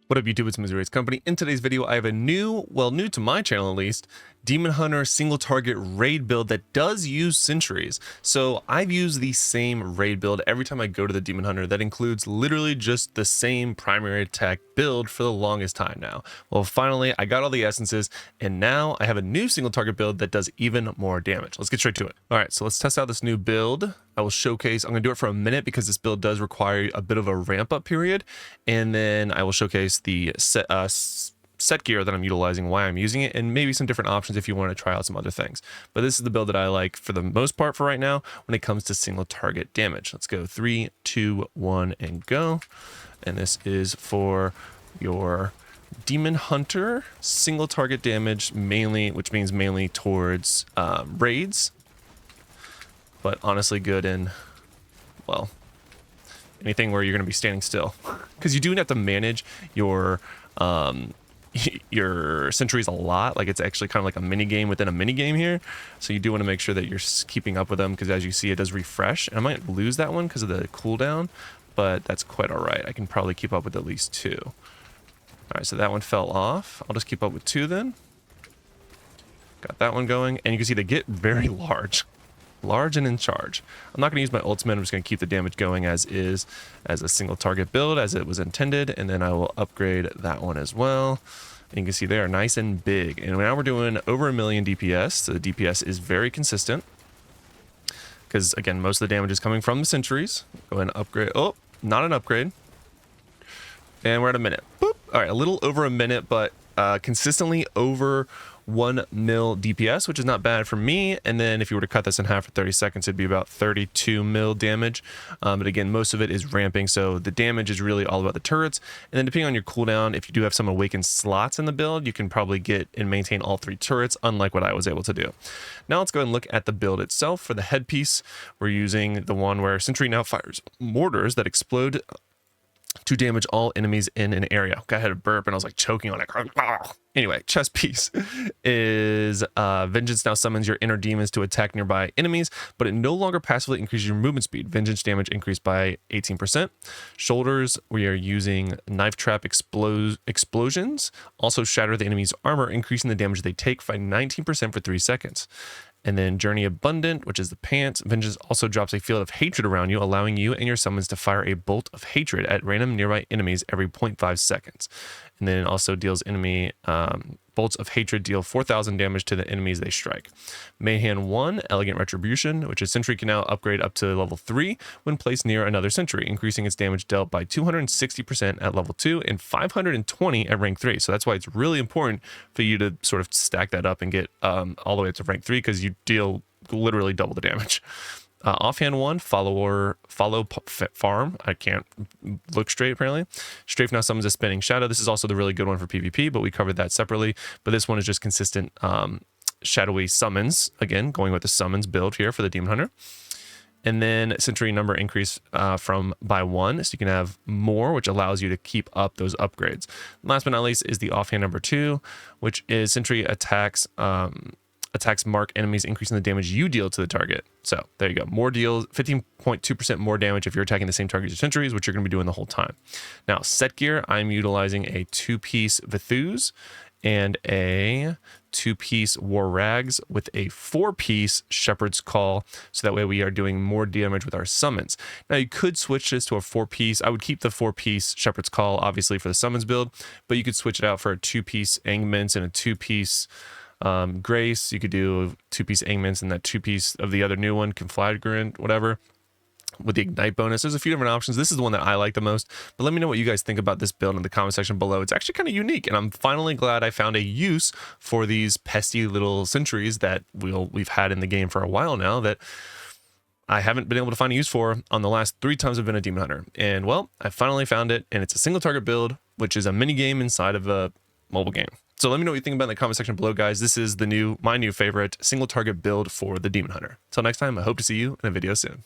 What up YouTube, it's Missouri's Company. In today's video, I have a new to my channel at least, Demon Hunter single target raid build that does use sentries. So I've used the same raid build every time I go to the Demon Hunter that includes literally just the same primary attack build for the longest time now. Well, finally, I got all the essences and now I have a new single target build that does even more damage. Let's get straight to it. All right, so let's test out this new build. I will showcase, I'm gonna do it for a minute because this build does require a bit of a ramp up period. And then I will showcase the set gear that I'm utilizing, why I'm using it, and maybe some different options if you want to try out some other things. But this is the build that I like for the most part for right now when it comes to single target damage. Let's go 3, 2, 1, and go. And this is for your Demon Hunter single target damage mainly, which means mainly towards raids, but honestly good in, well, anything where you're going to be standing still, because you do have to manage your sentries a lot. Like, it's actually kind of like a mini game within a mini game here, so you do want to make sure that you're keeping up with them, because as you see, it does refresh, and I might lose that one because of the cooldown, but that's quite all right. I can probably keep up with at least 2. All right, so that one fell off. I'll just keep up with 2 then. Got that one going, and you can see they get very large and in charge. I'm not going to use my ultimate. I'm just going to keep the damage going as is, as a single target build as it was intended, and then I will upgrade that one as well. And you can see they are nice and big, and now we're doing over 1,000,000 DPS, so the DPS is very consistent because, again, most of the damage is coming from the sentries. Go ahead and upgrade. Oh, not an upgrade. And we're at a minute. Boop. All right, a little over a minute, but consistently over 1 mil DPS, which is not bad for me. And then if you were to cut this in half for 30 seconds, it'd be about 32 mil damage. But again, most of it is ramping, so the damage is really all about the turrets. And then depending on your cooldown, if you do have some awakened slots in the build, you can probably get and maintain all 3 turrets, unlike what I was able to do. Now let's go ahead and look at the build itself. For the headpiece, we're using the one where Sentry now fires mortars that explode to damage all enemies in an area. I had a burp and I was like choking on it. Anyway, chest piece is Vengeance now summons your inner demons to attack nearby enemies, but it no longer passively increases your movement speed. Vengeance damage increased by 18%. Shoulders, we are using Knife Trap explosions. Also shatter the enemy's armor, increasing the damage they take by 19% for 3 seconds. And then Journey Abundant, which is the pants. Vengeance also drops a field of hatred around you, allowing you and your summons to fire a bolt of hatred at random nearby enemies every 0.5 seconds. And then it also deals enemy bolts of hatred deal 4,000 damage to the enemies they strike. Mayhem 1, Elegant Retribution, which is Sentry can now upgrade up to level 3 when placed near another Sentry, increasing its damage dealt by 260% at level 2 and 520 at rank 3. So that's why it's really important for you to sort of stack that up and get all the way up to rank 3, because you deal literally double the damage. Offhand 1, follow farm. I can't look straight apparently. Strafe now summons a spinning shadow. This is also the really good one for PvP, but we covered that separately. But this one is just consistent shadowy summons. Again, going with the summons build here for the Demon Hunter. And then Sentry number increase by 1, so you can have more, which allows you to keep up those upgrades. Last but not least is the offhand number 2, which is Sentry attacks mark enemies, increasing the damage you deal to the target. So there you go. More deals, 15.2% more damage if you're attacking the same target as sentries, which you're going to be doing the whole time. Now, set gear, I'm utilizing a 2-piece Vithus and a 2-piece War Rags with a 4-piece Shepherd's Call, so that way we are doing more damage with our summons. Now, you could switch this to a 4-piece. I would keep the 4-piece Shepherd's Call, obviously, for the summons build, but you could switch it out for a 2-piece Angments and a 2-piece Grace. You could do 2-piece Angments and that 2-piece of the other new one, Conflagrant, whatever, with the Ignite bonus. There's a few different options. This is the one that I like the most, but let me know what you guys think about this build in the comment section below. It's actually kind of unique, and I'm finally glad I found a use for these pesky little sentries that we've had in the game for a while now that I haven't been able to find a use for on the last 3 times I've been a Demon Hunter. And well, I finally found it, and it's a single target build, which is a mini game inside of a mobile game. So let me know what you think about in the comment section below, guys. This is my new favorite single target build for the Demon Hunter. Until next time, I hope to see you in a video soon.